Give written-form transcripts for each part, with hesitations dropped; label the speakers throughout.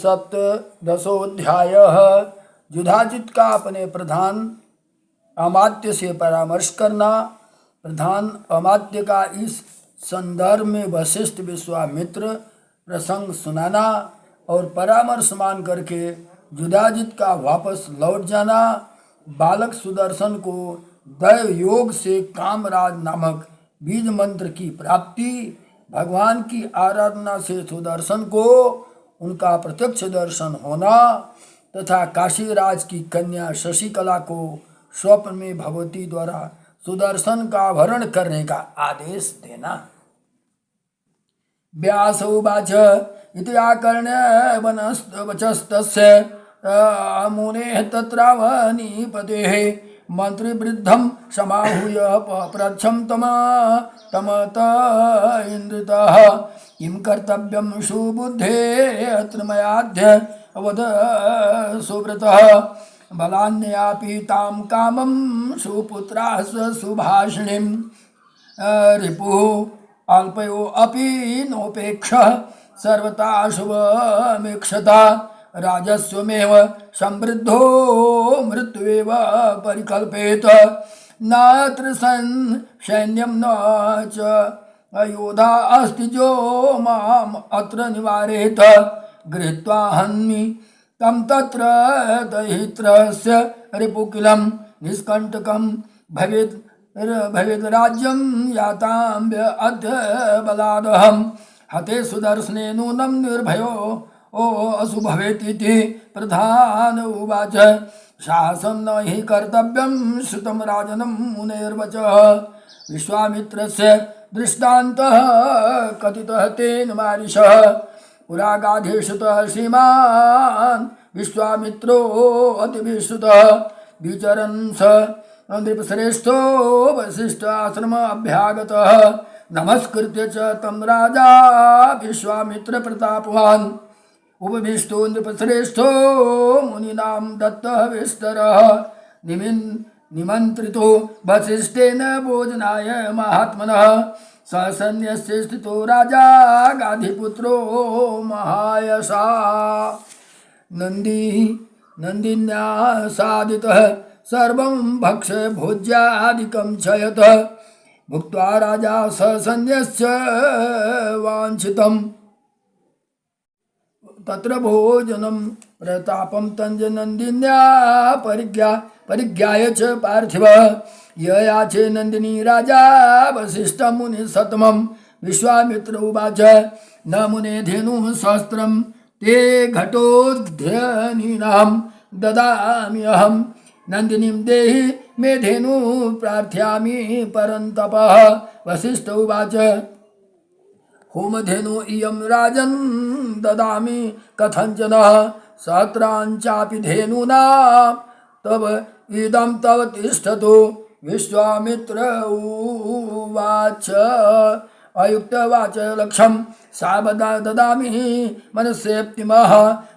Speaker 1: सप्तदशोऽध्याय। युधाजित का अपने प्रधान अमात्य से परामर्श करना। प्रधान अमात्य का इस संदर्भ में वशिष्ठ विश्वामित्र प्रसंग सुनाना और परामर्श मान करके युधाजित का वापस लौट जाना। बालक सुदर्शन को दैव योग से कामराज नामक बीज मंत्र की प्राप्ति, भगवान की आराधना से सुदर्शन को उनका प्रत्यक्ष दर्शन होना तथा काशीराज की कन्या शशिकला को स्वप्न में भगवती द्वारा सुदर्शन का वरण करने का आदेश देना। व्यास उवाच इति आकर्ण्य वचस्तस्य मुनेः तत्रावनीपतेः मंत्रिवृद्धं समाहूय पप्रच्छं तमत इंद्रितः किं कर्तव्यं सुबुद्धे अत्र मयाद्य अवद सुव्रतः बलान्यापि तां कामं सुपुत्राः सुभाषिणीं रिपुः अल्पयो अपि नोपेक्षः सर्वथा शुभमीक्षता राजस्वमेव समृद्धो मृत्युएव परिकल्पेत नात्र सैन्यं न च योधा अस्ति जो माम अत्र निवारेत गृहीत्वा हन्मि तं तत्र दहित्रस्य रिपुकिलं निष्कण्टकं भवेद् राज्यं याताम्य अद्य बलादहं हते सुदर्शने नूनं निर्भयो असु भवेतिति प्रधान उवाच शासनं न हि कर्तव्यं श्रुतं राजनं मुनेर्वचः विश्वामित्रस्य दृष्टान्तः कथितः तेन मारिषः पुरागाधीशतः श्रीमान् विश्वामित्रो अतिविश्रुतः विचरन् स नृपश्रेष्ठो वसिष्ठ आश्रम अभ्यागतः नमस्कृत्य च तं राजा विश्वामित्र प्रतापवान् उपविष्टो नृपश्रेष्ठो मुनीनां दत्तः विस्तरः निमन्त्रितो वसिष्ठेन भोजनाय महात्मनः ससन्न्यस्य स्थितो राजा गाधिपुत्रो महायशा नन्दिन्या सादितः सर्वं भक्ष्य भोज्यादिकं चयत भुक्त्वा राजा ससन्न्यस्य वाञ्छितम् तत्र भोजनं प्रतापं तंज नंदिन्या परिज्ञाय च पार्थिव ययाचे नंदिनी राजा वसिष्ठ मुनि सतमं विश्वामित्र उवाच न मुने धेनुः सहस्रं ते घटोऽध्यनीनां ददामि अहं नंदिनीं देहि मे धेनुः प्रार्थयामि परन्तपः वसिष्ठ उवाच होमधेनु इयं राजन् ददामि कथञ्चन सहस्राञ्चापि धेनूनां तव इदं तव तिष्ठतु विश्वामित्र उवाच अयुक्तवाच लक्षं सावदा ददामि मनस्येप्तिमः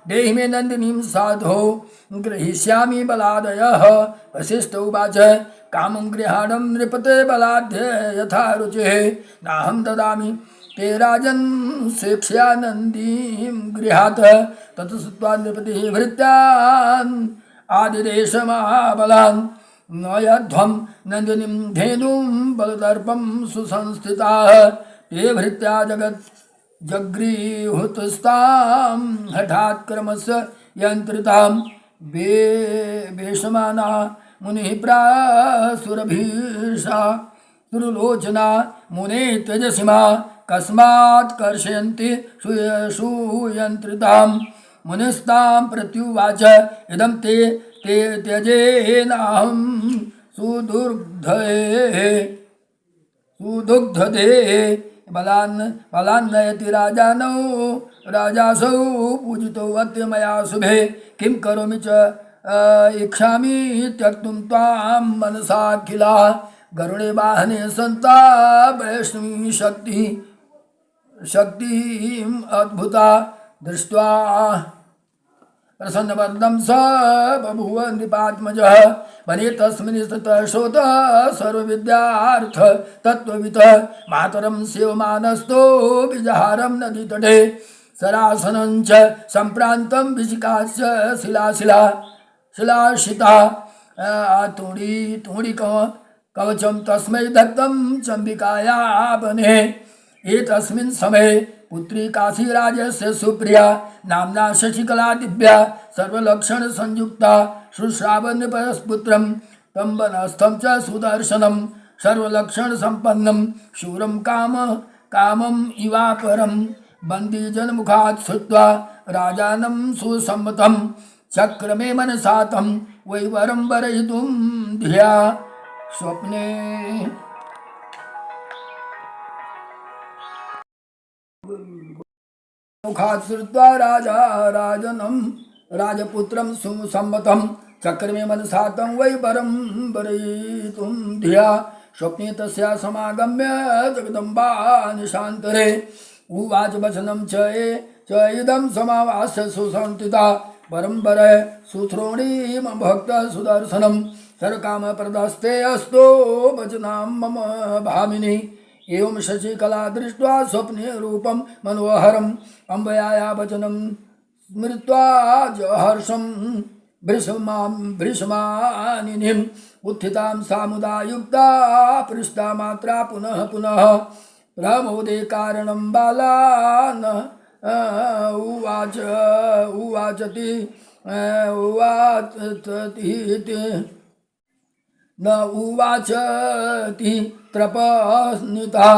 Speaker 1: देहि मे नन्दिनीं साधो गृहीष्यामि बलादयः वसिष्ठ उवाच कामं गृहाणं नृपते बलाद्य यथा रुचिः नाहं ददामि ते राजन् शिक्ष्यानन्दीं गृहात् तत् श्रुत्वा नृपतिः भृत्यान् आदिदेशमहाबलान् नयध्वं नन्दिनीं धेनुं बलदर्पं सुसंस्थिताः ते भृत्या जगृहुतस्तां हठात् क्रमस्य यन्त्रितां वेशमाना मुनिः प्रासुरभीषा सुरलोचना मुने तेजसीमा कस्मात् कर्षयन्ति सुयंत्रितां मुनिस्तां प्रत्युवाच इदं ते त्यजेनाहं सुदुग्धदे बलान्नयति राजानौ राजासौ पूजितो अद्य मया शुभे किं करोमि च इच्छामि त्यक्तुं त्वां मनसाखिला गरुणे वाहने सन्ता वैष्णवी शक्तिम् अद्भुता दृष्ट्वा प्रसन्नवदनं स बभूव नृपात्मजः वने तस्मिन् स्थितः श्रोतः सर्वविद्यार्थ तत्त्ववितः मातरं सेवमानस्तो विजहारं नदीतटे सरासनं च सम्प्रान्तं विशिखास्य शिलाशिता तुणी कवचं तस्मै दत्तं चम्बिकाया वने। एतस्मिन् समये पुत्री काशीराजस्य सुप्रिया नाम्ना शशिकला दिव्या सर्वलक्षण संयुक्ता शुश्रावन्यपुत्रं तं वनस्थं च सुदर्शनं सर्वलक्षण संपन्नं शूरं कामम् इवापरं बन्दीजनमुखात् श्रुत्वा राजानं सुसम्मतं चक्रमे मनसा तं वैवरं वरयितुं धिया स्वप्ने। मुखात् श्रुत्वा राजनं राजपुत्रं सुसम्मतं चक्रमे मनसा तं वैवरं वरयितुं धिया स्वप्ने तस्या समागम्य जगदम्बा निशान्तरे उवाच वचनं च इदं समावास्य सुसंस्थिता परम्पर सुश्रोणी मम भक्त सुदर्शनं सर्वकामप्रदस्ते अस्तो वचनां मम भामिनी। एवं शशिकला दृष्ट्वा स्वप्ने रूपं मनोहरम् अम्बयाया वचनं स्मृत्वा जहर्षं भृशमानिनीम् उत्थितां सामुदायुक्ता पृष्टा मात्रा पुनः पुनः प्रमोदे कारणं बाला उवाचति त्रपस्निता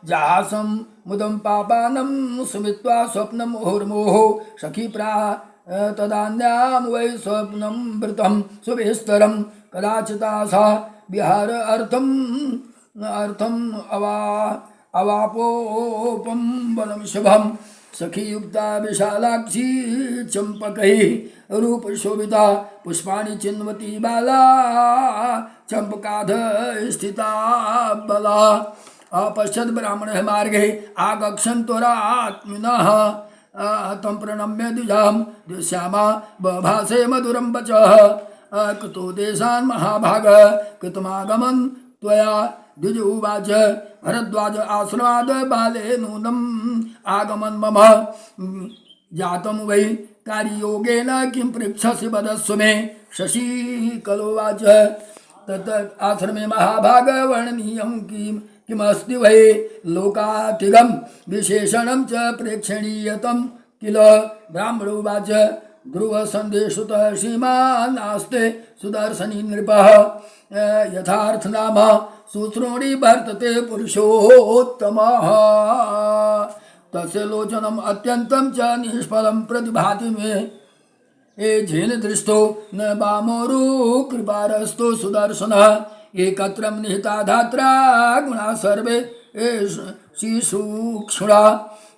Speaker 1: जहासं मुदं पापानं स्मृत्वा स्वप्नं मुहुर्मुहुः सखी तदान्यां वै स्वप्नं वृतं सुविस्तरं कदाचिता सा विहार अर्थम अवापोपम वनम शुभम सखीयुक्ता विशालाक्षी चंपकैः रूपशोभिता पुष्पाणि चिन्वती बाला चंपकाध स्थिता बला। अपश्यद् ब्राह्मणः मार्गे आगच्छन्तोरात्मिनः तं प्रणम्य द्विजां दुःश्यामा बभासे मधुरं वचः कुतो देशान् महाभाग कृतमागमन् त्वया। द्विज उवाच भरद्वाज आश्रमाद् बाले नूनम् आगमन् मम जातं वै कार्ययोगेन किं पृच्छसि वदस्व मे। शशिकलोवाच तत् आश्रमे महाभाग वर्णनीयं किमस्ति वै लोकातिगं विशेषणं च प्रेक्षणीयतं किल। ब्राह्मणोवाच ध्रुवसन्देशुतः श्रीमान् नास्ते सुदर्शनी नृपः यथार्थ नाम सुश्रोणी वर्तते पुरुषोत्तमः तस्य लोचनम् अत्यन्तं च निष्फलं प्रतिभाति मे। एझेन दृष्टो न वामोरु कृपारस्तो सुदर्शनः एकत्रं निहिता धात्रा गुणा सर्वे शिशुक्षुणा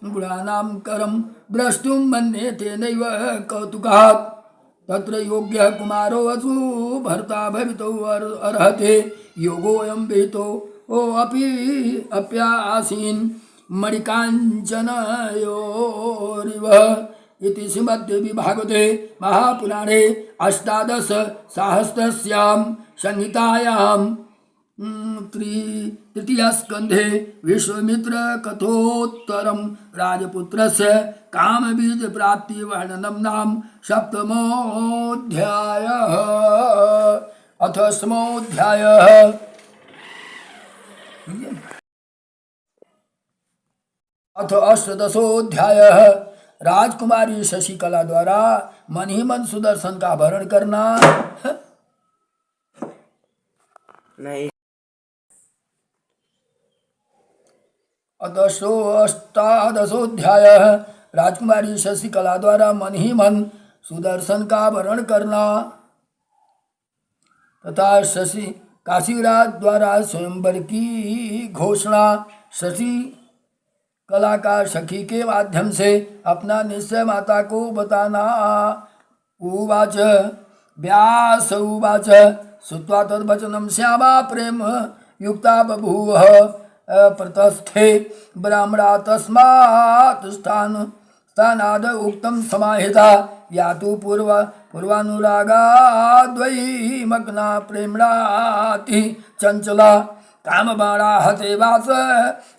Speaker 1: गुणानां करं द्रष्टुं मन्ये तेनैव कौतुकात्। तत्र योग्यः कुमारो वसु भर्ता भवितुं अर्हते योगोऽयं विहितो अप्यासीन् मणिकाञ्चनयोरिव इति श्रीमद्देवी भागवते महापुराणे अष्टादश सहस्रस्यां संहितायां तृतीयस्कन्धे विश्वामित्र कथोत्तरं राजपुत्रस्य कामबीज प्राप्ति वर्णनं नाम सप्तमोऽध्यायः। अथ अष्टमोऽध्यायः। अथ अष्टादशोऽध्यायः। राजकुमारी शशिकला द्वारा मन ही मन सुदर्शन का भरण करना। नहीं अष्टादशोऽध्यायः। राजकुमारी शशिकला द्वारा मन ही मन सुदर्शन का वर्ण करना तथा शशि काशीराज द्वारा स्वयंवर की घोषणा। शशिकला का सखी के माध्यम से अपना निश्चय माता को बताना। उवाच व्यास उवाच श्रुत्वा तद्वचनं श्यामा प्रेम युक्ता बभूव प्रतस्थे ब्राह्मणा तस्मात् स्थानाद उक्तं समाहिता या तु पूर्वानुरागाद्वयी मग्ना प्रेम्णाति चंचला कामबाणा हते वास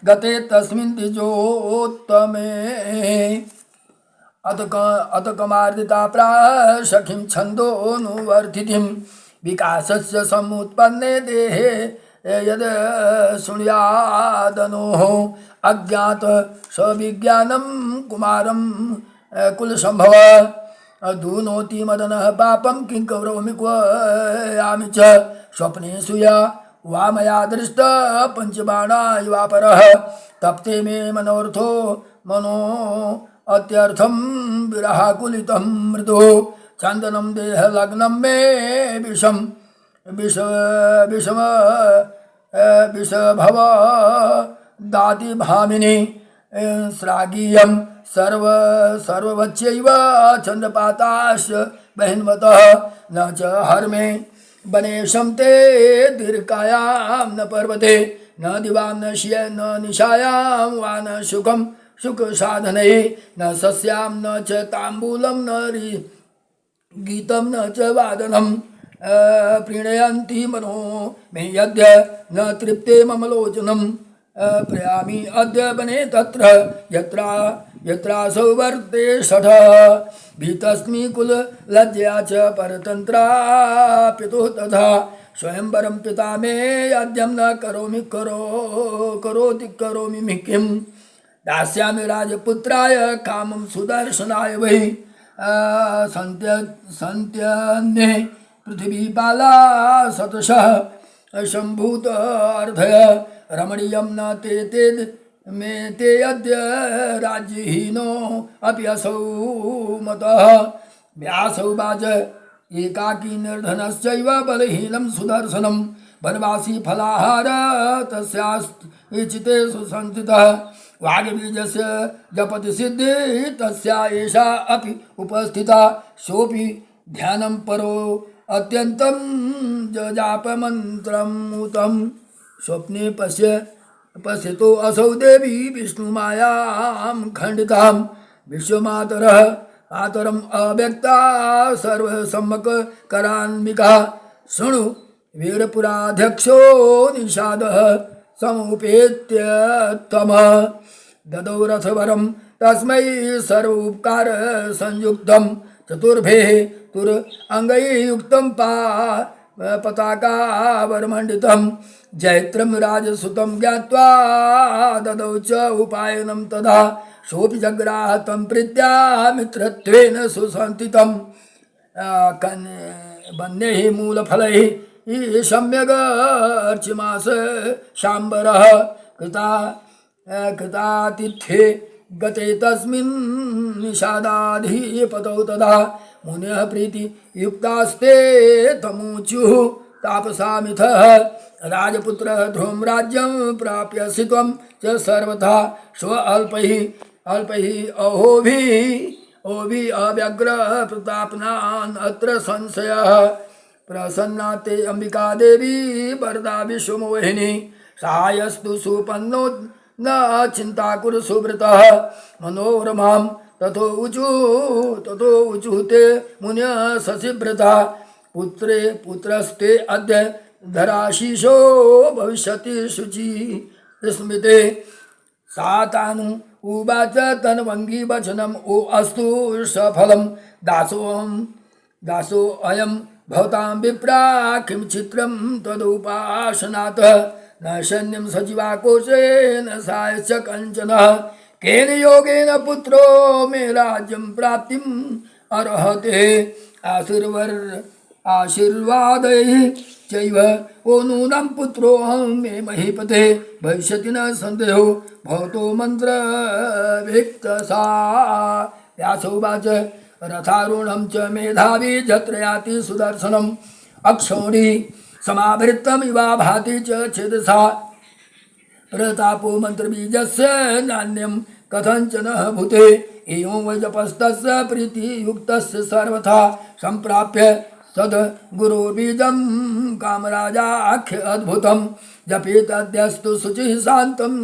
Speaker 1: गते तस्मिन् द्विजोत्तमे। अत कमार्दिता प्राह सखीं छन्दोनुवर्तिथिं विकासस्य समुत्पन्ने देहे यद शृणुयादनुः अज्ञात सविज्ञानं कुमारं कुलसम्भव दूनोति मदनः पापं किं करोमि क्वयामि च स्वप्नेषु या वा मया दृष्ट पंचबाणा युवापरः तप्ते मे मनोर्थो मनो अत्यर्थं विरहाकुलितं मृदु चन्दनं देहलग्नं मे विषम विषभव दाति भामिनी श्रागीयं सर्ववच्चैव चन्द्रपाताश्च बहिन्वतः न च हर्मे वनेशं ते दीर्घायां न पर्वते न दिवां न न निशायां वा न सुखसाधनै न सस्यां न च ताम्बूलं न गीतं न च वादनं प्रीणयन्ति मनो मे यद्य न तृप्ते मम लोचनं प्रयामि अद्य वने तत्र यत्रासौ वर्ते षठः भीतस्मि कुललज्जया च परतन्त्रा पितुः तथा स्वयंवरं पिता मे अद्यं न करोमि किं दास्यामि राजपुत्राय कामं सुदर्शनाय वै सन्त्यन्ये पृथिवीपाला शतशः शम्भूत अर्धय रमणीयं न ते मे ते अद्य राज्यहीनो अपि असौ मतः व्यासौ वाच एकाकी निर्धनश्चैव बलहीनं सुदर्शनं वनवासी फलाहार तस्यास्ते सुसंस्थितः वाग्बीजस्य जपति सिद्धि तस्या एषा अपि उपस्थिता सोऽपि ध्यानं परो अत्यन्तं जजापमन्त्रमुतं स्वप्ने पश्यतो असौ देवी विष्णुमायां खण्डितां विश्वमातरः आतरम् अव्यक्ता सर्वसम्मकरान्विका शृणु वीरपुराध्यक्षो निषादः समुपेत्य त्वमः ददौ रथवरं तस्मै सर्वोपकार संयुक्तं चतुर्भेः तुरंगैयुक्तं पताकावरमण्डितं जैत्रं राजसुतं ज्ञात्वा ददौ च उपायनं तदा सोऽपि जग्राह तं प्रीत्या मित्रत्वेन सुसंस्थितं वन्यैः मूलफलैः सम्यगर्चिमास शाम्बरः कृतातिथ्ये गते तस्मिन् निषादाधिपतौ तदा मुनयः प्रीतियुक्तास्ते तमूचुः तापसामिथः राजपुत्रः ध्रुवं राज्यं प्राप्यसि त्वं च सर्वथा स्व अल्पैः अहोभिः अव्यग्र प्रतापनान् अत्र संशयः प्रसन्ना ते अंबिका देवी वरदा विश्वमोहिनी सहायस्तु सुपन्नो न चिंता कुरु सुव्रतः मनोरमां ततो ऊचु ते मुन्य शशिव्रता पुत्रस्ते अद्य धराशीषो भविष्यति शुचि स्मृते सातानु उवाच तन्वंगी वचनम् ओ अस्तु सफलं दासो अयं भवतां विप्रा किं चित्रं तदुपासनात् न सैन्यं सजीवाकोशेन सायश्च कञ्चन केन योगेन पुत्रो मे राज्यं प्राप्तिम् अर्हते आशीर्वादैः चैव ओ नूनं पुत्रोऽहं मे महीपते भविष्यति न सन्देहो भवतो मन्त्रभिक्तसा व्यासोवाच रथारूढं च मेधावी जत्र याति सुदर्शनम् अक्षौणी समावृत्तमिवा भाति च छेदसा प्रतापो मन्त्रबीजस्य नान्यं कथञ्चन भूते एवं वैजपस्तस्य प्रीतियुक्तस्य सर्वथा सम्प्राप्य सद्गुरोर्बीजं कामराजाख्य अद्भुतं जपेतद्यस्तु शुचिः शान्तं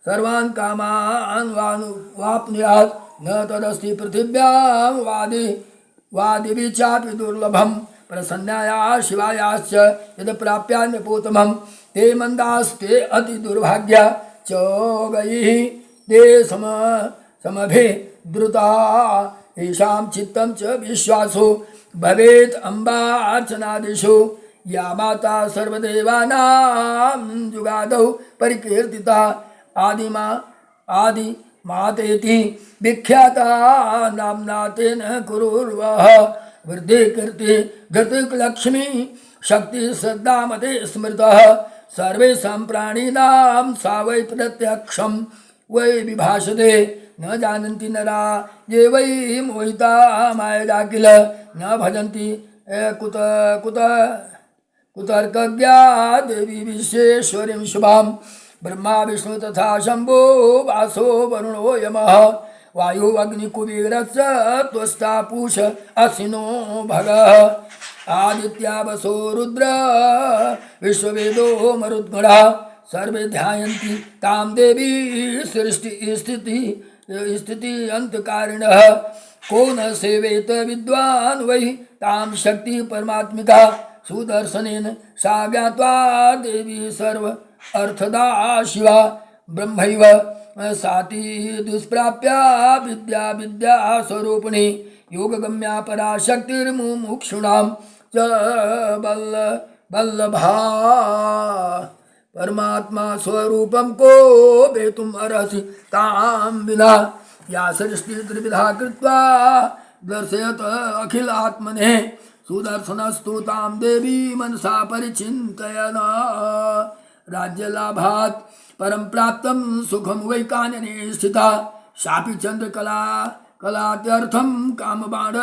Speaker 1: सर्वान् कामान् वाप्नुयात् न तदस्ति पृथिव्यां वादिभिः चापि दुर्लभं प्रसन्नाया शिवायाश्च यद् प्राप्यान्यपोतमं ते मन्दास्ते अति दुर्भाग्या चोगैः ते समभिद्रुता येषां चित्तं च विश्वासो भवेत् अम्बार्चनादिषु या माता सर्वदेवानां जुगादौ परिकीर्तिता आदिमा आदि मातेति विख्याता नाम्ना तेन कुरुर्वः वृद्धि कीर्ति घृतिक लक्ष्मी शक्ति श्रद्धामते स्मृतः सर्वेषां प्राणिनां सा वै प्रत्यक्षं वै विभाषते न जानन्ति नरा ये वै मोहिता मायया किल न भजन्ति कुत कुत कुतर्कज्ञा देवी विश्वेश्वरीं शुभां ब्रह्मा विष्णु तथा शंभो वासो वरुणो यमः वायु अग्नि कुबेरश्च त्वष्टा पूष अश्विनो भगः आदित्या वसो रुद्र विश्ववेदो मरुद्गणः सर्वे ध्यायन्ति तां देवी सृष्टि स्थिति अंतकारिणः को न सेवेत विद्वान् वै तां शक्ति परमात्मिका सुदर्शनेन सा ज्ञात्वा देवी सर्व अर्थदा शिवा ब्रह्मैव साति दुष्प्राप्या विद्या विद्या स्वरूपिणी योगगम्या पराशक्तिर्मुमुक्षूणां च वल्लभा परमात्मा स्वरूपं को वेतुम् अर्हसि तां विना या सृष्टि त्रिविधा कृत्वा दर्शयत अखिलात्मने सुदर्शनस्तु तां देवी मनसा परिचिन्तयन् राज्यलाभात् परं प्राप्तं सुखं वै कानने स्थिता शापि चन्द्रकला कलात्यर्थं कामबाण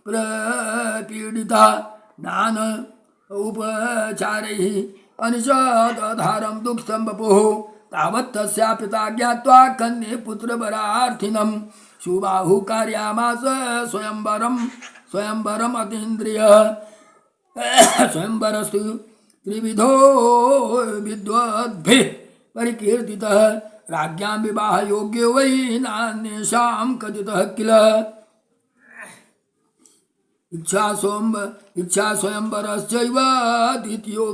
Speaker 1: प्रपीडिता नान उपचारैः अनिशदाधारं दुःखं वपुः तावत् तस्या पिता ज्ञात्वा कन्ये पुत्रवरार्थिनं सुबाहु कार्यामास स्वयंवरम् अतीन्द्रियः स्वयंवरस्तु त्रिविधो विद्वद्भिः परिकीर्तितः राज्ञां विवाह योग्यो वै नान्येषां कथितः किल इच्छा स्वयंवरश्चैव द्वितीयो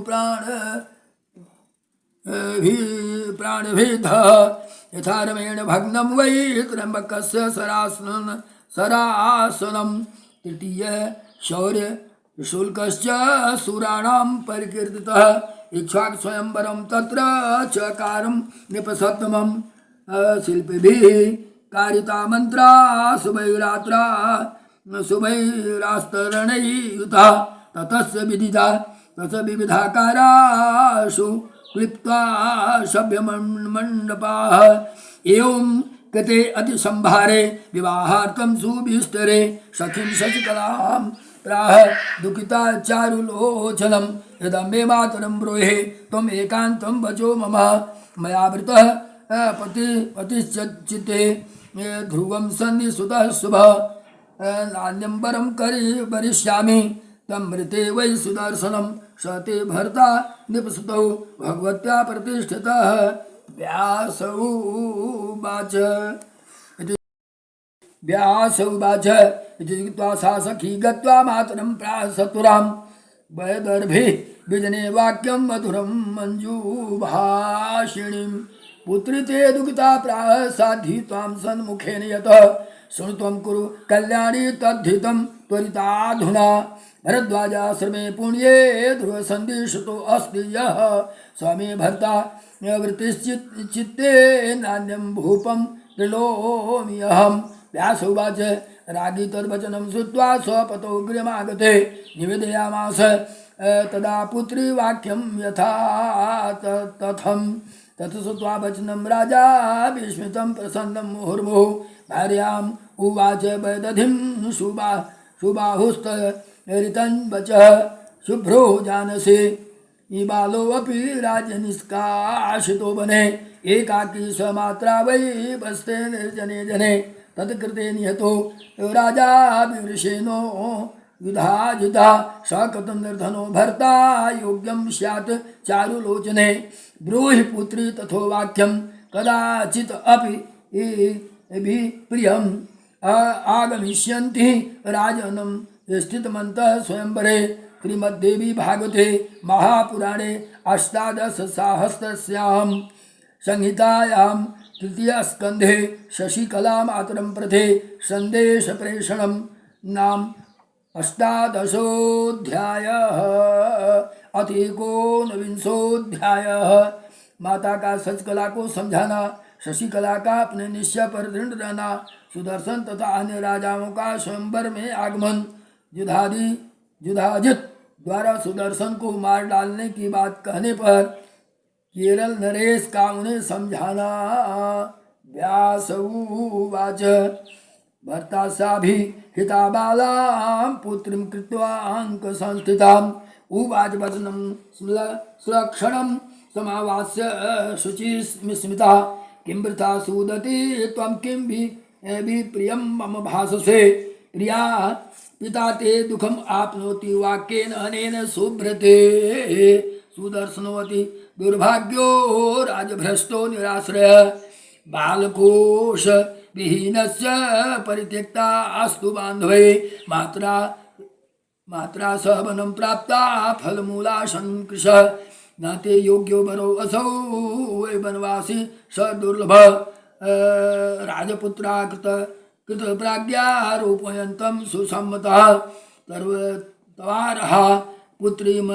Speaker 1: प्राणभेदः यथा रमेण भग्नं वै त्र्यम्बकस्य सरासनं तृतीय शौर्य शुल्कश्च सुराणां परिकीर्तितः इक्ष्वाक स्वयंवरं तत्र चकारं निपसत्तमं शिल्पिभिः कारिता मन्त्रा शुभैरात्रा शुभैरास्तरणैः युता ततस्य विदिता तस्य विविधाकारासु क्लिप्ता सभ्यमण्डपाः एवं कृते अतिसंभारे विवाहार्थं सुविस्तरे सखीं शशिकलां प्राह दुःखिता चारुलोचनं यदं मे मातरं ब्रूहि त्वम् एकान्तं वचो मम मया वृतः पतिश्चित्ते ध्रुवं सन्निसुतः शुभः नान्यं वरं वरिष्यामि तं मृते वै सुदर्शनं स ते भर्ता निपसुतौ भगवत्या प्रतिष्ठितः व्यासौवाच इति उक्त्वा सा सखी गत्वा मातरं प्राह सत्वरां वैदर्भिः विजने वाक्यं मधुरं मञ्जुभाषिणीं पुत्री ते दुःखिता प्राह साधि त्वां सन्मुखेन यतः शृणु त्वं कुरु कल्याणी तद्धितं त्वरिताधुना भरद्वाजाश्रमे पुण्ये ध्रुवसन्धिषुतो अस्ति यः स्वामी भर्ता वृत्तिश्चित्ते नान्यं भूपं त्रिलोमि अहं व्यासोवाच रागी तद्वचनं श्रुत्वा स्वपतौ गृहमागते निवेदयामास तदा पुत्री वाक्यं यथा तथं तत् श्रुत्वा वचनं राजा विस्मितं प्रसन्नं मुहुर्मुहुः भार्याम् उवाच वैदधिं सुबाहुस्तरितं वचः शुभ्रो जानसि बालोऽपि राज्यनिष्कासितो वने एकाकी स्वमात्रा वै वस्ते निर्जने जने तत्कृते निहतो राजा विवृषेणो युधाजिता स कथं निर्धनो भर्ता योग्यं स्यात् चारुलोचने ब्रूहि पुत्री तथो वाक्यं कदाचित् अपि प्रियम् आगमिष्यन्ति राजनं स्थितमन्तः स्वयंवरे श्रीमद्देवी भागवते महापुराणे 18 सहस्रस्यां संहितायां तृतीय स्कंधे शशिकला मातरम प्रथे संदेश प्रेषणम नाम अष्टादशोऽध्यायः अथ एकोनविंशोऽध्यायः। माता का सचकला को समझाना, शशिकला का अपने निश्चय पर दृढ़ रहना, सुदर्शन तथा अन्य राजाओं का स्वयंवर में आगमन, युधाजित द्वारा सुदर्शन को मार डालने की बात कहने पर केरल नरेश का उन्हें समझाना। व्यास उवाच भर्ता साभि हिता बालां पुत्रीं कृत्वा अंक संस्थिताम् उवाच वचनं सुलक्षणं समावास्य शुचिस्मिता किं वृथा सुदति त्वं किं प्रियं मम भाससे प्रिया पिता ते दुखम आपनोति वाक्येन अनेन सुभ्रते सुदर्शनोति दुर्भाग्यो राजभ्रष्टो निराश्रय बालकोश विहीनस्य परित्यक्ता अस्तु बान्धवे मात्रा सह वनं प्राप्ता फलमूलाशं कृश न ते योग्यो वरो असौ वै वनवासी स दुर्लभ राजपुत्रा कृत प्राज्ञा रूपयन्तं सुसम्मतः तवारः पुत्रीं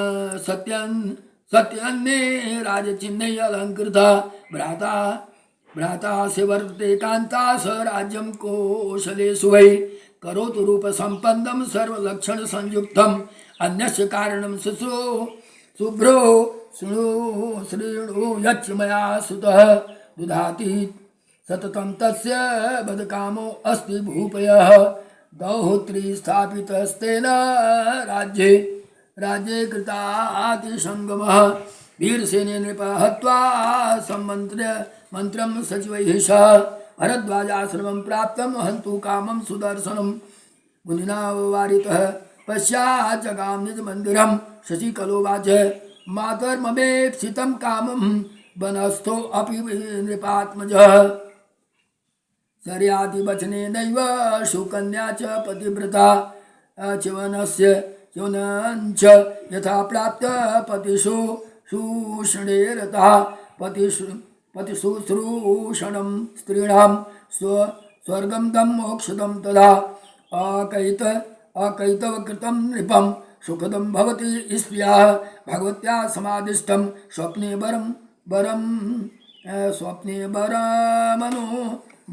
Speaker 1: सत्यन्ने राजचिह्नैः अलङ्कृता भ्राता से वर्तते कांता स राज्यं कौशलेषु वै करोतु रूपसम्पन्नं सर्वलक्षण संयुक्तम् अन्यस्य कारणं शुभ्रो शृणु यच्च मया सुतः दुधाति सततं तस्य बदकामो अस्ति भूपयः दौहोत्री स्थापितस्तेन राज्ये कृतातिसंगमः वीरसेने नृपः हत्वा मंत्रं सचिवैः सह भरद्वाजाश्रमं प्राप्तं हन्तु कामं सुदर्शनं मुनिना वारितः पश्चात् जगाम निजमन्दिरं शशिकलोवाच मातर्ममेप्सितं कामं वनस्थो अपि नृपात्मजः सर्याति वचनेनैव सुकन्या च पतिव्रता च्यवनञ्च यथा प्राप्त पतिषु शूषणे रतः पतिशुश्रूषणं स्त्रीणां स्वर्गं दं मोक्षदं तदा अकैतवकृतं नृपं सुखदं भवति स्त्रियः भगवत्या समादिष्टं स्वप्ने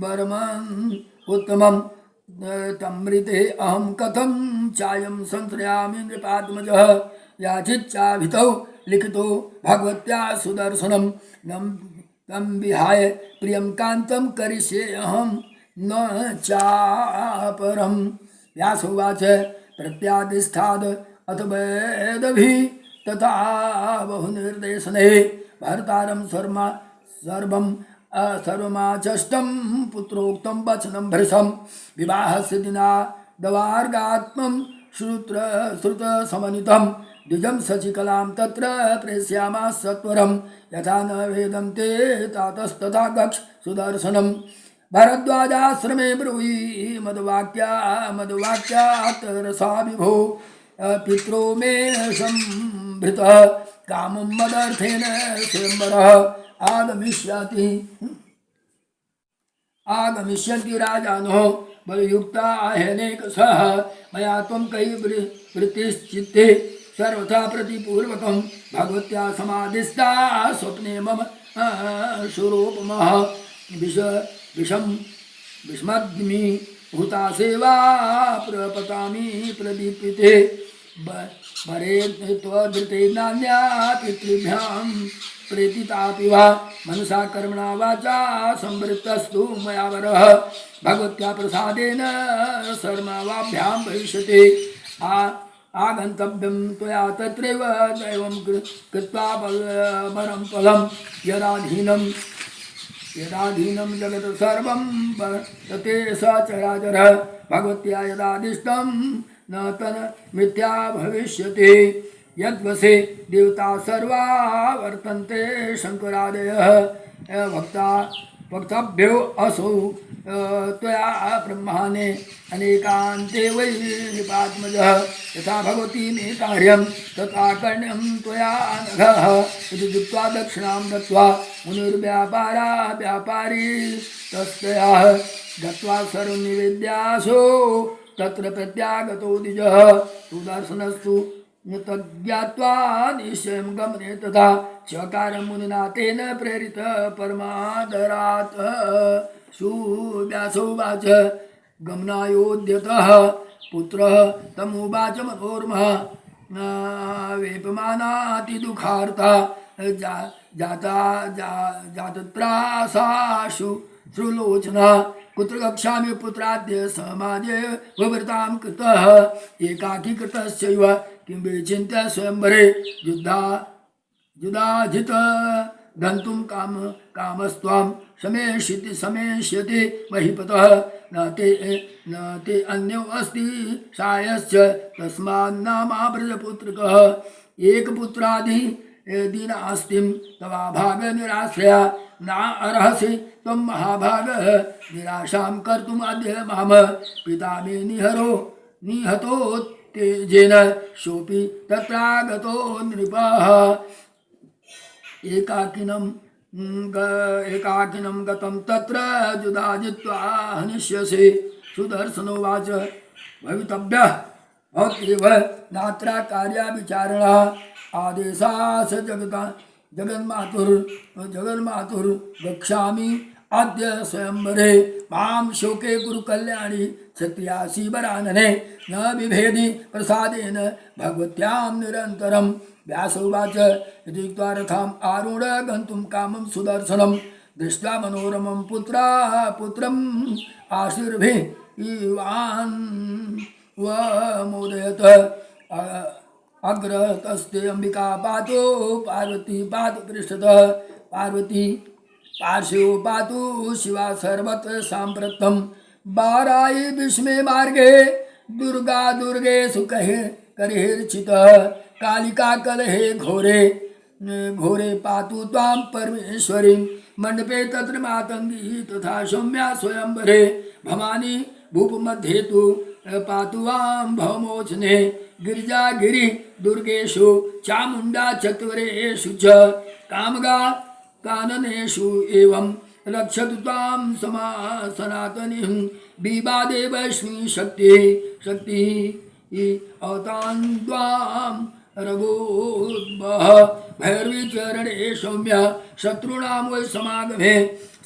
Speaker 1: वरमनु उत्तमं तमृते अहं कथं चायं संश्रयामि नृपात्मजः याचिच्चाभितौ लिखितो भगवत्या सुदर्शनं तं विहाय प्रियं कान्तं करिष्ये अहं न चापरम्। व्यासोवाच प्रत्यादिष्ठाद् अथ वेदभिः तथा बहुनिर्देशने भर्तारं सर्वमाचष्टं पुत्रोक्तं वचनं भृशं विवाहस्य दिनादवार्गात्मं श्रुतसमन्वितं द्विजं शशिकलां तत्र प्रेष्यामः सत्वरं यथा न वेदं ते तातस्तथा गच्छ सुदर्शनं भरद्वाजाश्रमे ब्रूहि मद्वाक्यात् रसा विभो पित्रो मे संभृतः कामं मदर्थेन स्वयंवरः आगमिष्यन्ति राजानो बलयुक्ता अहेनेकशः मया त्वं कैर्वृत्तिश्चित्ते सर्वथा प्रतिपूर्वकं भगवत्या समादिष्टा स्वप्ने मम स्वरूपमः विषमग्नि भूता सेवा प्रपतामि प्रदीप्यते वरे त्वधृते नान्या पितृभ्यां प्रेतितापि वा मनसा कर्मणा वाचा संवृत्तस्तु मया वरः भगवत्या प्रसादेन सर्ववाभ्यां भविष्यति आगन्तव्यं त्वया तत्रैव दैवं कृत्वा परं फलं यदाधीनं जगत् सर्वं तते स चराचरः भगवत्या यदादिष्टं न तन् मिथ्या भविष्यति यद्वसे देवता सर्वा वर्तन्ते शंकरादयः वक्तव्यो असौ त्वया ब्रह्माणे अनेकान्ते वै निपात्मजः यथा भगवती मे कार्यं तथा कर्ण्यं त्वया नघः इति उक्त्वा दक्षिणां दत्त्वा मुनिर्व्यापारा व्यापारी तस्या गत्वा सर्वनिवेद्यासो तत्र प्रत्यागतो द्विजः सुदर्शनस्तु तज्ञात्वा निश्चयं गमने तथा चकारं मुनिना तेन प्रेरित परमादरात् सुव्यासोवाच गमनायोद्यतः पुत्रः तमुवाच मनोर्मः वेपमानाति दुःखार्ता जातत्रासाशु श्रुलोचना कुत्र गच्छामि पुत्राद्य समाजे वव्रतां कृतः एकाकी कृतस्यैव किं विचिन्त्य स्वयंवरे युधाजित गन्तुं कामस्त्वां समेष्यति महीपतः न ते अन्यो अस्ति सायश्च तस्मान्नामा ब्रजपुत्रकः एकपुत्रादि दीनास्तिं तवाभाग निराश्रया ना अर्हसि त्वं महाभागः निराशां कर्तुम् अद्य माम पिता मे निहतो तेजेन सोऽपि तत्रागतो नृपः एकाकिनं गतं तत्र जुदाजित्वा हनिष्यसे सुदर्शनोवाच भवितव्यः भवत्येव नात्र कार्याविचारणः आदेशास जगन्मातुर् गच्छामि अद्य स्वयंवरे मां शोके कुरु कल्याणी क्षत्रियासि वरानने न बिभेदि प्रसादेन भगवत्यां निरन्तरं व्यासोवाच इति उक्त्वा रथाम् आरूढ गन्तुं कामं सुदर्शनं दृष्ट्वा मनोरमं पुत्रम् आशीर्भिः इवान् वमोदयत अग्रतस्ते अंबिका पातो पार्वती पातु पृष्ठतः पार्वती पार्श्वो पातु शिवा सर्वत्र साम्प्रतं बारायि विस्मे मार्गे दुर्गा दुर्गे सुकहे करेर्चितः कालिका कलहे घोरे पातु त्वां परमेश्वरी मंडपे तत्र मातंगी तथा सौम्या स्वयंवरे भवानी भूपमध्ये तु पातु वां भवमोचने गिरिजागिरि दुर्गेषु चामुण्डा चत्वरेषु च कामगा काननेषु एवं रक्षतु त्वां सनातनीं विवादे वैष्णी शक्तिः अवतां त्वां रघोद्वः भैरवी चरणे सौम्य शत्रूणां वै समागमे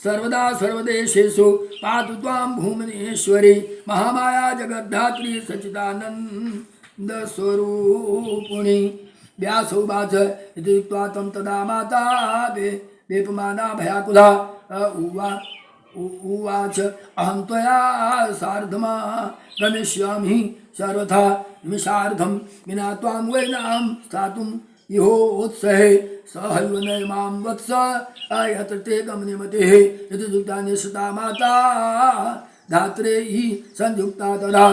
Speaker 1: सर्वदा सर्वदेशेषु पातु त्वां भुवनेश्वरी महामाया जगद्धात्री सच्चिदानन्दस्वरूपिणी व्यासोवाच इति उक्त्वा तं तदा माता वेपमाना भयाकुला उवाच अहं त्वया सार्धमा गमिष्यामि सर्वथा निमिषार्धं विना त्वां वैनां स्थातुम् इहोत्सहे सहैव नयमां वत्स यत्र ते गमनिमतेः इति उक्ता निश्चिता माता धात्रेः संयुक्ता तदा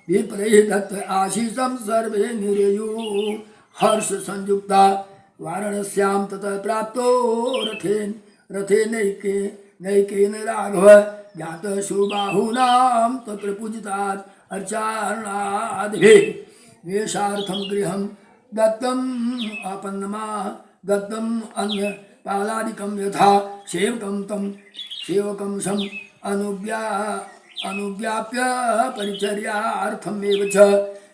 Speaker 1: विप्रैः दत्त आशीषं सर्वे निरेयुः हर्ष संयुक्ता वाराणस्यां ततः प्राप्तो रथेनैकेन राघव ज्ञातः सुबाहूनां तत्र पूजितात् अर्चारणादिभिः वेषार्थं गृहं दत्तम् आपन्नमा दत्तम् अन्यपालादिकं यथा सेवकं सम् अनुज्ञाप्य परिचर्यार्थमेव च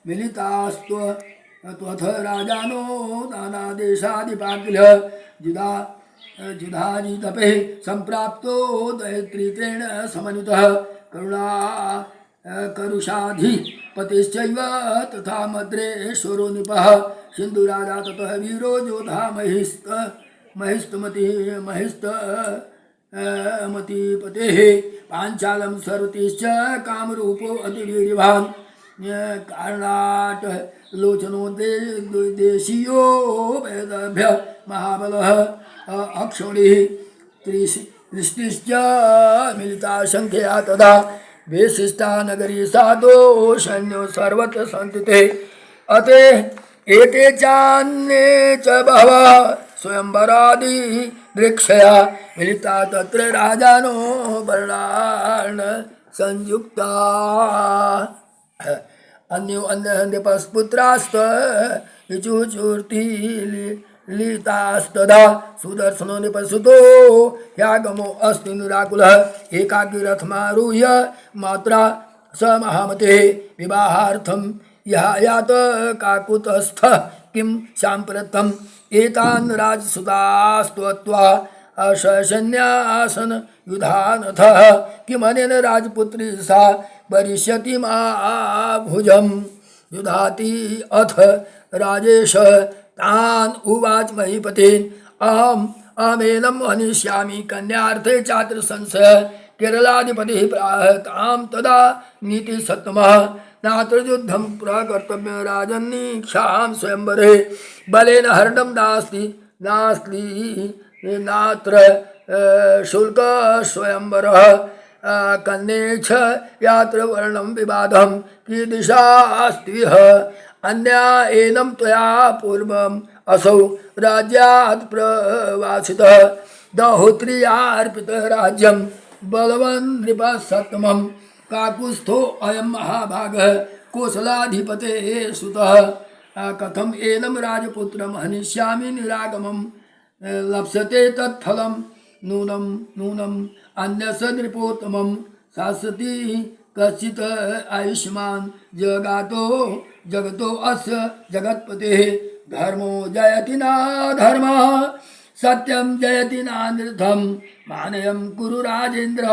Speaker 1: मिलितास्त्वथ राजानो नानादेशाधिपा किल जुधाजितपे सम्प्राप्तो दैत्रीतेन समन्वितः करुषाधिपतिश्चैव तथा मद्रेश्वरो नृपः सिन्धुराजा ततः वीरो योधा महिस्तमतिपतेः पाञ्चालं सर्वतीश्च कामरूपो अतिवीर्यवान् कारणात् लोचनो देशीयो वेदभ्य महाबलः अक्षौणिः त्रिष्टिश्च मिलिता संख्या तदा वेशिष्टा नगरी साधो सैन्यो सर्वत्र सन्ति ते अते एते चान्ये च बहवः स्वयंवरादि वृक्षया मिलिता तत्र राजानो वर्णान् संयुक्ता अन्यो अन्यपस्पुत्रास्त विचुचूर्ति लीतास्तदा सुदर्शनो निपसुतो ह्यागमो अस्ति निराकुलः एकाकी रथमारुह्य मात्रा स महामते विवाहार्थं यात काकुतस्थः किं साम्प्रतम् एतान् राजसुतास्त्वत्वा असन्यासन युधानथः किमनेन राजपुत्री सा वरिष्यति माभुजम् युधाति अथ राजेश तान् उवाच महीपतेन अहमेनं हनिष्यामि कन्यार्थे चात्र संशय केरलाधिपतिः प्राह तां तदा नीतिसत्तमः नात्र युद्धं प्रकर्तव्यं राजन्नीक्षां स्वयंवरे बलेन हरणं नास्ति नात्र शुल्क स्वयंवरः कन्येच्छ यात्र वर्णं विवादं कीदृशास्त्विह अन्या एनं त्वया पूर्वम् असौ राज्यात् प्रवासितः दहोत्र्यार्पितः राज्यं बलवन् नृपः सत्तमं काकुस्थो अयं महाभागः कोसलाधिपतेः सुतः कथम एनं राजपुत्रं हनिष्यामि निरागमं लप्स्यते तत्फलं नूनं नूनं अन्यस नृपोत्तमं शाश्वती कश्चित् आयुष्मान् जगतो अस्य जगत्पतेः धर्मो जयति न धर्मः सत्यं जयति नानृथं मानयं कुरु राजेन्द्र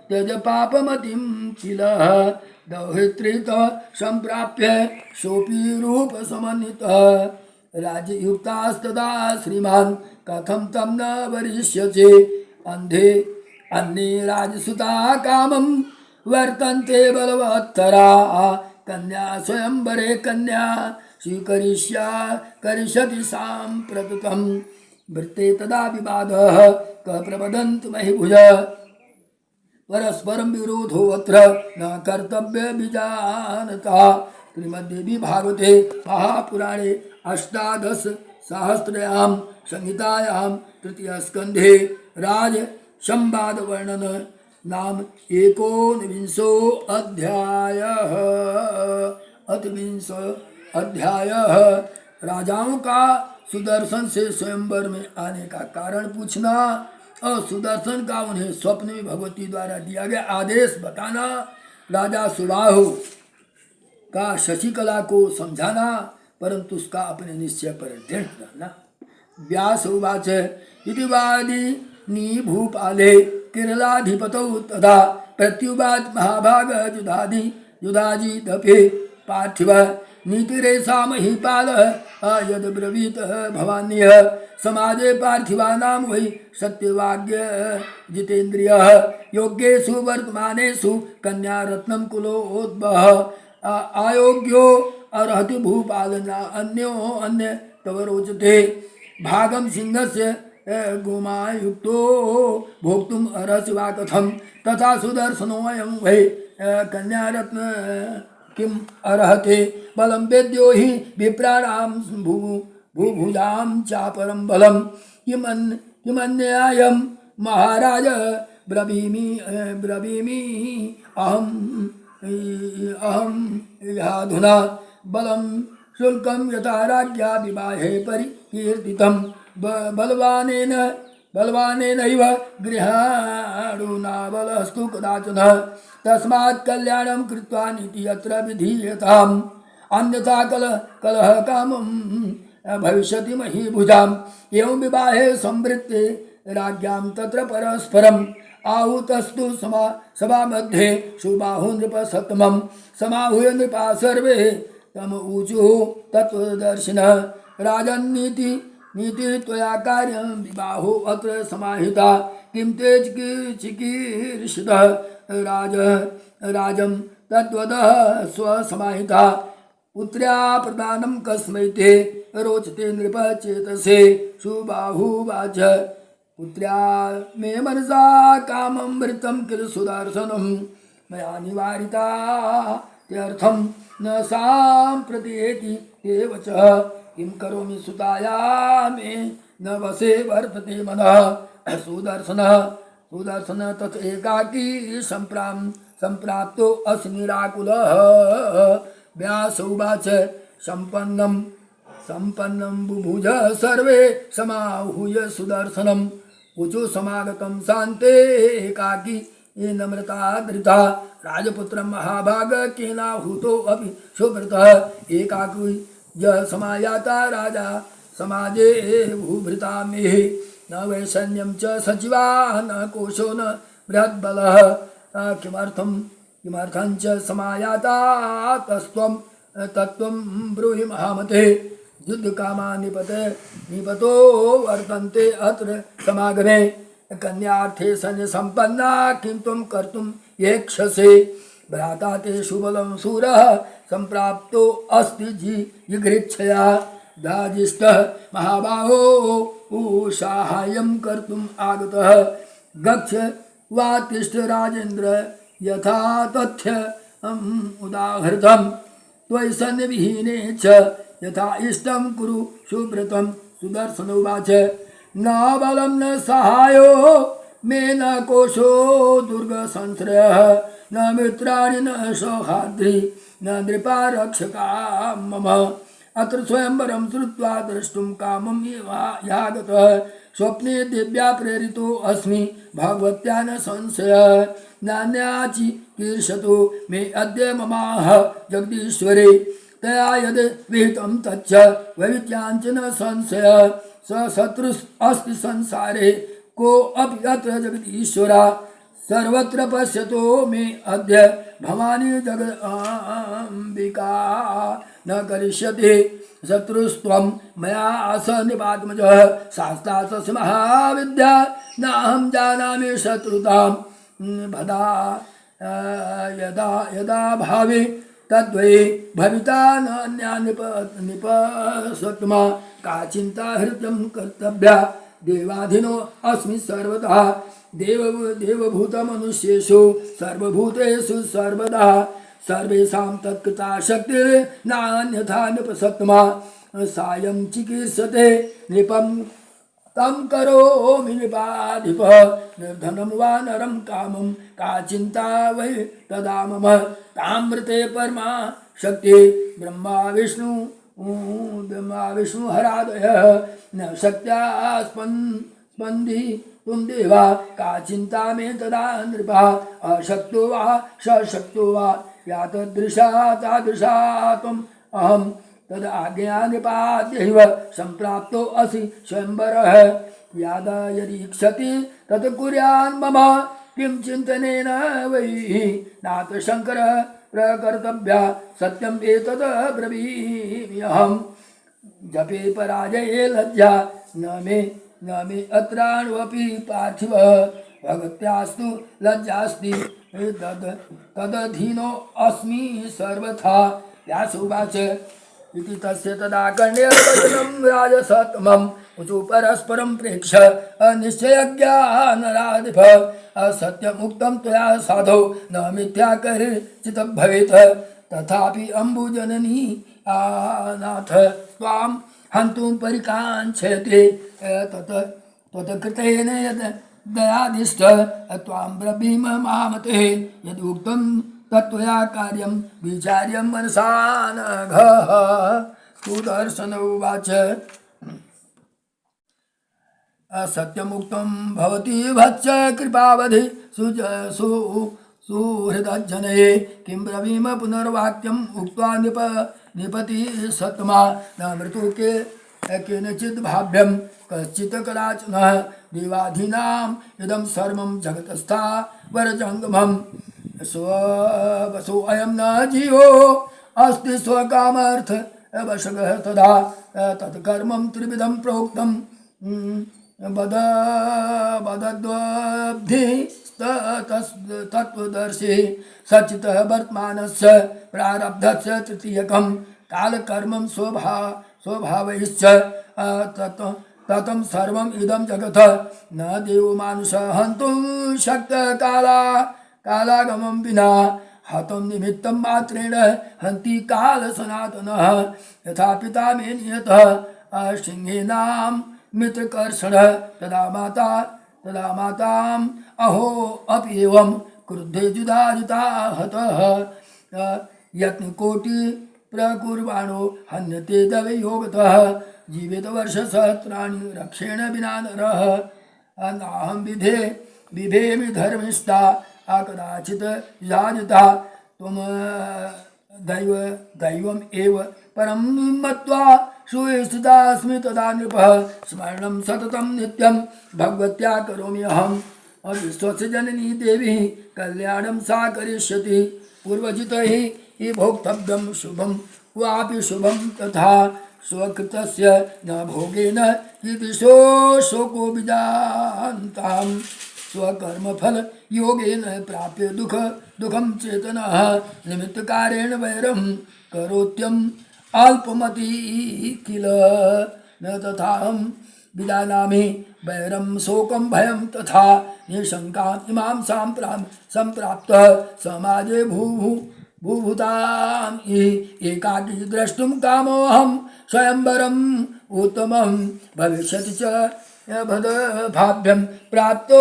Speaker 1: त्यज पापमतिं किलः दौहित्रीत संप्राप्य सोऽपि रूपसमन्वितः राजयुक्तास्तदा श्रीमान् कथं तं न वरिष्यसे अन्ये राजसुता कामं वर्तन्ते बलवत्तरा कन्या स्वयंवरे कन्या करिष्यति साम्प्रतम् वृत्ते तदा विवादः क प्रवदन्त महिभुज परस्परं विरोधोऽत्र न कर्तव्य विजानता श्रीमद्देवी भागवते महापुराणे अष्टादश सहस्रयां संहितायां तृतीय स्कन्धे राज संवाद वर्णन नाम 19 अध्यायः। राजाओं का सुदर्शन से स्वयंवर में आने का कारण पूछना और सुदर्शन का उन्हें स्वप्न में भगवती द्वारा दिया गया आदेश बताना, राजा सुबाहु का शशिकला को समझाना परंतु उसका अपने निश्चय पर दृढ़ रहना। व्यास उवाच इति वादिनी भूपाले केरलाधिपतौ तदा प्रत्युवाच महाभाग युधाजी दपे पार्थिव नीतिरेषा महीपाल यद ब्रवीत भवान्यः समाजे पार्थिवानां वै सत्यवाग्य जितेन्द्रियः योग्येषु वर्तमानेषु कन्यारत्नं कुलोद्भवः आयोग्यो अर्हति भूपालना अन्य तव रोचते भागं सिंहस्य गोमायुक्तो भोक्तुम् अर्हसि वा कथं तथा सुदर्शनोऽयं वै कन्यारत्न किम् अर्हते बलं वेद्यो हि विप्राणां भूभुजां चापरं बलं किमन्यायं महाराज ब्रवीमि अहं याधुना बलं शुल्कं यथा राज्ञा विवाहे परिकीर्तितं बलवानेनैव गृहाणुना बलस्तु कदाचन तस्मात् कल्याणं कृत्वा नीति यत्र विधीयताम् अन्यथा कलह कामं भविष्यति महीभुजाम् एवं विवाहे संवृत्ते राज्ञां तत्र परस्परम् आहुतस्तु सभा मध्ये सुबाहु नृप सत्तमं समाहूय नृपा सर्वे तम ऊचुः तत्त्वदर्शिनः राजन्नीति त्वया कार्यं विबाहो अत्र समाहिता किं ते चिकीर्षितः राजं तद्वदः स्वसमाहिता पुत्र्या प्रदानं कस्मै ते रोचते नृप चेतसे सुबाहुवाच पुत्र्या मे मनसा कामं वृत्तं किल सुदर्शनं मया निवारिता त्यर्थं न साम्प्रतीयेति एव च किं करोमि सुताया मे न वसे वर्तते मनः सुदर्शन तत् एकाकी संप्राप्तो अस्य निराकुलः व्यास उवाच सम्पन्नं बुभुज सर्वे समाहूय सुदर्शनम् ऊचु समागतं शान्ते एकाकी नम्रता धृता राजपुत्रं महाभाग केनाहुतो अपि सुव्रतः एकाकी समायाता राजा समाजे भूभृता मे न वै सैन्यं च सचिवा न कोशो न बृहद्बलः किमर्थं च समायाता तत्त्वं ब्रूहि महामते युद्धकामा निपतो वर्तन्ते अत्र समागमे कन्यार्थे सैन्य संपन्ना किं त्वं कर्तुं येक्षसे भ्राता ते सुबलं सूरः संप्राप्तो अस्ति जिघृच्छया दाजिष्ठः महाबाहो साहाय्यं कर्तुम् आगतः गच्छ वा तिष्ठ राजेन्द्र यथा तथ्य उदाहृतं त्वयि सन्निविहीने च यथा इष्टं कुरु सुव्रतं सुदर्शन उवाच न बलं न सहायो मे न कोशो दुर्गसंश्रयः न मित्राणि न सौहार्द्री न नृपा रक्षका मम अत्र स्वयंवरं श्रुत्वा द्रष्टुं कामं यागतः स्वप्ने दिव्या प्रेरितो अस्मि भगवत्या न संशयः नान्याचि कीर्षतो मे अद्य ममाह जगदीश्वरे तया यद् विहितं तच्च वैविध्याञ्चन संशयः स शत्रुस्ति संसारे को अपि अत्र जगदीश्वरा सर्वत्र पश्यतो मे अद्य भवानी जगदम्बिका न करिष्यति शत्रुस्त्वं मया असनिपात्मजः शास्त्रार्थस्य महाविद्या नाहं जानामि शत्रुतां भदा यदा भावे तद्वै भविता नान्या निपसत्मा का चिंता हृदयं कर्तव्या देवाधीनो अस्मि सर्वदा देवभूतमनुष्येषु सर्वभूतेषु सर्वदा सर्वेषां तत्कृता शक्तिर्नान्यथा निपसत्मा सायं चिकीर्षते नृपं तं करोमि नृपाधिपः निर्धनं वा नरं कामं का चिन्ता वै तदा मम तामृते परमा शक्ति ब्रह्मा विष्णु हरादयः न शक्त्या स्पन्दी तुम देवा का चिंता में तदा नृपा अशक्तो वा सशक्तो वा या तदृशा तादृशा त्वम् अहं तद आज्ञा निपात्यैव संप्राप्तो असि स्वयंवरः याद यदीक्षति तत् कुर्यान् मम किं चिन्तनेन वै नाथ शंकर प्रकर्तव्या सत्यम् एतद् ब्रवीमि अहं जपे पराजये लज्जा न मे अत्राण्वपि पार्थिव भगत्यास्तु लज्जास्ति तदधीनो अस्मि सर्वथा व्यासुवाच इति तस्य तदा कण्यवचनं राजसत्तमम् ऊचु परस्परं प्रेक्ष्य अनिश्चयज्ञानराधिप असत्यमुक्तं त्वया साधो न मिथ्याकर्चित् भवेत् तथापि अम्बुजननी नाथ त्वां हन्तुं परिकाङ्क्षते तत्कृतेन यद् दयादिष्ट त्वां ब्रवीम मामते यदुक्तं तत्त्वया कार्यं विचार्य मनसा नघः सुदर्शन उवाच सत्यमुक्तं भवति भच्च कृपावधि सुहृदजनये किं ब्रवीम पुनर्वाक्यम् उक्त्वा निपति सत्मा न मृतुके केनचित् भाव्यं कश्चित् कदाचन देवाधीनाम् इदं सर्वं जगतस्था वरजङ्गमं स्वसो अयं न जीवो अस्ति स्वकामर्थ वशगः तदा तत्कर्मं त्रिविधं प्रोक्तं वदद्वब्धि तत्त्वदर्शी सचितः वर्तमानस्य प्रारब्धस्य तृतीयकं कालकर्मं स्वभावैश्च ततं सर्वम् इदं जगत् न देवो मानुषः हन्तुं शक्तः कालागमं विना हतं निमित्तं मात्रेण हन्ति काल सनातनः यथा पिता मे नियतः सिंहेनां मित्रकर्षण तदा माताम् अहो अपि एवं क्रुद्धे जुदाजिता हतः यत्नकोटि प्रकुर्वाणो हन्यते दवयोगतः जीवित वर्षसहस्राणि रक्षेण विना नरः नाहं बिभेमि धर्मिष्ठा कदाचित् जाजिता त्वं दैवम् एव परं मत्वा सुस्थितास्मि तदा नृपः स्मरणं सततं नित्यं भगवत्या करोमि अहम् विश्वस्य जननी देवी कल्याणं सा करिष्यति पूर्वजितैः हि भोक्तव्यं शुभं क्वापि शुभं तथा स्वकृतस्य न भोगेन कीदृशो शोको विजानताम् स्वकर्मफल योगेन प्राप्य दुःखं चेतनः निमित्तकारेण वैरं करोत्यम् अल्पमति किल न तथाहं विजानामि वैरं शोकं भयं तथा निशङ्काम् इमां सम्प्राप्तः समाजे भूभूताम् एकाकी द्रष्टुं कामोऽहं स्वयंवरम् उत्तमं भविष्यति च भाव्यं प्राप्तो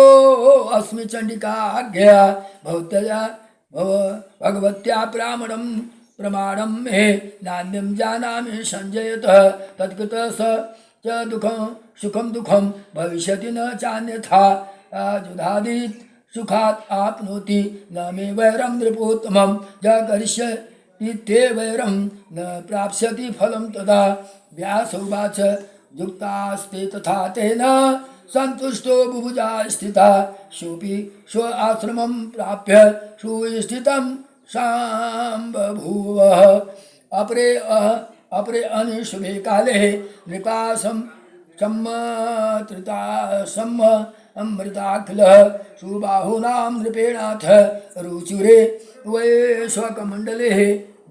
Speaker 1: अस्मि चण्डिकाज्ञया भगवत्या प्रमाणं मे नान्यं जानामि सञ्जयतः तत्कृतः स च सुखं दुःखं भविष्यति न चान्यथा जुधादीत् सुखात् आप्नोति न मे वैरं नृपोत्तमं ज करिष्यति ते वैरं न प्राप्स्यति फलं तदा व्यासोवाच युक्तास्ते तथा तेन संतुष्टो बुभुजा स्थिता सोऽपि स्व आश्रमं प्राप्य सुस्थितं शाम्बभूव अपरे अनिशुभे काले नृपासं अमृताखिलः सुबाहुनां नृपेणाथ रुचिरे वै स्वकमण्डले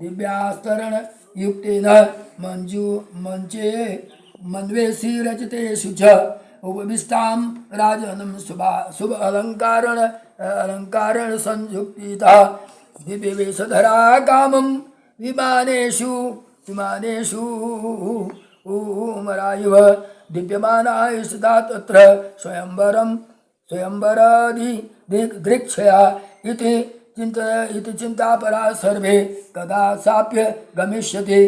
Speaker 1: दिव्यास्तरण युक्तेन मंचे मन्वेषी रचितेषु च उपविष्टां राजनं शुभ अलङ्कारण संयुक्तिता दिव्यवेशधरा कामं विमानेषु मरायुव दिव्यमाना स्थिता तत्र स्वयंवरादि दृक्षया इति चिन्तापरा सर्वे कदा साप्य गमिष्यति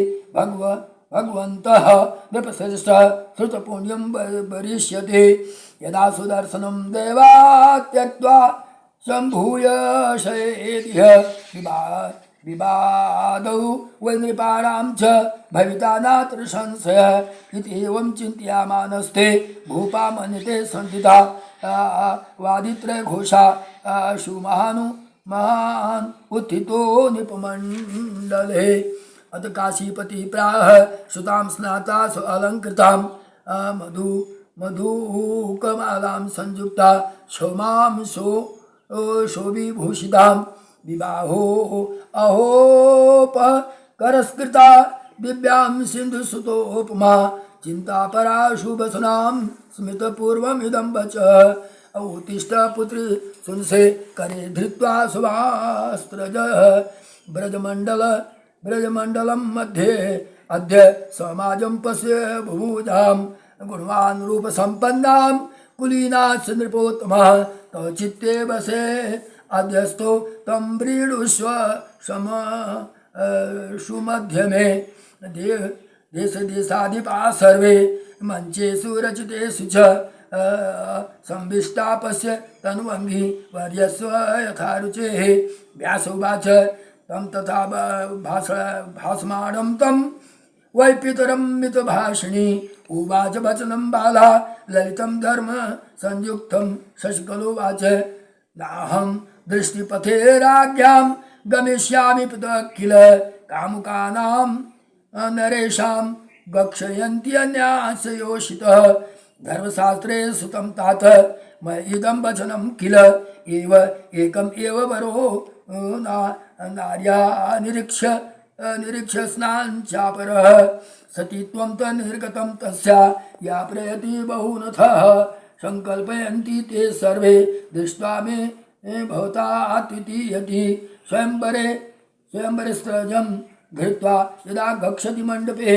Speaker 1: भगवन्तः नृपश्रेष्ठः श्रुतपुण्यं वरिष्यति यदा सुदर्शनं देवा त्यक्त्वा सम्भूय शयेदिह विवादौ वै नृपाणां च भविता नात्र संशयः इति एवं चिन्तयामानस्ते भूपा मन्यते संस्थिता वादित्रयघोषा महान् उत्थितो नृपमण्डले अत काशीपति प्राह सुतां स्नाता सु अलङ्कृतां मधुकमालां संयुक्ता क्षौमां शोभिभूषितां विबाहो अहोपकरस्कृता दिव्यां सिन्धुसुतोपमा चिन्तापरा शुभसुनां स्मितपूर्वमिदं वचः उत्तिष्ठ पुत्री सुनसे करे धृत्वा सुवास्त्रजः ब्रजमण्डलं मध्ये अद्य समाजं पश्य बुभुजां गुणवान् रूपसम्पन्नां कुलीनास्य नृपोत्तमः तव चित्ते वसे अध्यस्थो तं व्रीडुष्व सुमध्यमे देशाधिपा सर्वे मञ्चेषु रचितेषु च संविष्टा पश्य तन्वङ्गी वर्यस्व यथा रुचेः व्यासोवाच तं तथा भाषमाणं तं वै पितरं मितभाषिणी उवाच वचनं बाला ललितं धर्म संयुक्तं शशिकलोवाच नाहं दृष्टिपथे राज्ञां गमिष्यामि पृथक् किल कामुकानां नरेषां गक्षयन्ति अन्यास्य योषितः धर्मशास्त्रे सुतं तात मयिदं वचनं किल एव एकम् एव वरो नार्या निरीक्ष्य स्नाञ्चापरः सती त्वं तन्निर्गतं तस्या या प्रयति बहुनथः संकल्पयन्ति ते सर्वे दृष्ट्वा मे भवता अतिथीयति स्वयंवरे स्वयंवरस्त्रजं धृत्वा यदा गच्छति मण्डपे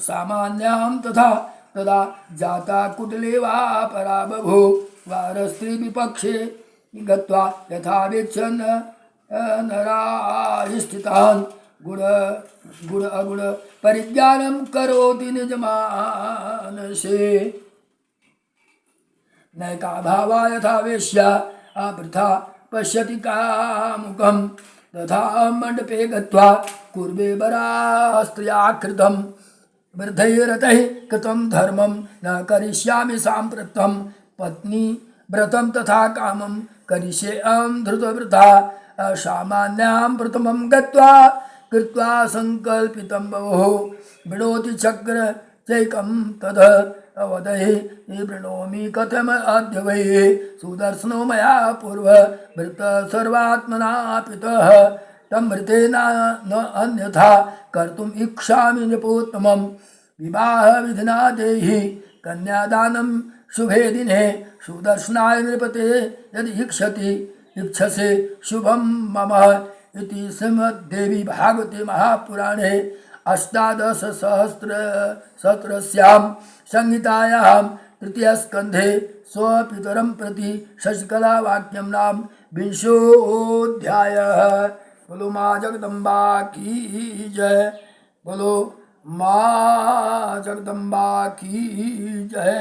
Speaker 1: सामान्यां तथा तदा जाता कुटले वा परा बभो वारस्त्री विपक्षे गत्वा यथा वीक्षन् नराधिष्ठितान् गुण अगुण परिज्ञानं करोति निजमानसे नैका भावा यथा वेश्या अपृथा पश्यति कामुकं तथा मण्डपे गत्वा कुर्वे वरास्त्रियाकृतं वृद्धैरतैः कृतं धर्मं न करिष्यामि साम्प्रतं पत्नी व्रतं तथा कामं करिष्ये धृतव्रता सामान्यां प्रथमं गत्वा कृत्वा संकल्पितं बभो विनोति चक्र चैकं तद अवधे वृणोमि कथम अद्य वै सुदर्शनो मया पूर्व वृत सर्वात्मना पितः तं मृतेन न अन्यथा कर्तुम् इच्छामि नृपोत्तमं विवाह विधिना देहि कन्यादानं शुभे दिने सुदर्शनाय नृपते यदि इच्छसे शुभं मम इति श्रीमद्देवी भागवते महापुराणे अष्टादशसहस्रसहस्रस्यां संहितायां तृतीयस्कन्धे स्वपितरं प्रति शशिकलावाक्यं नाम विंशोऽध्यायः। बोलो माँ जगदम्बा की जय, बोलो माँ जगदम्बा की जय।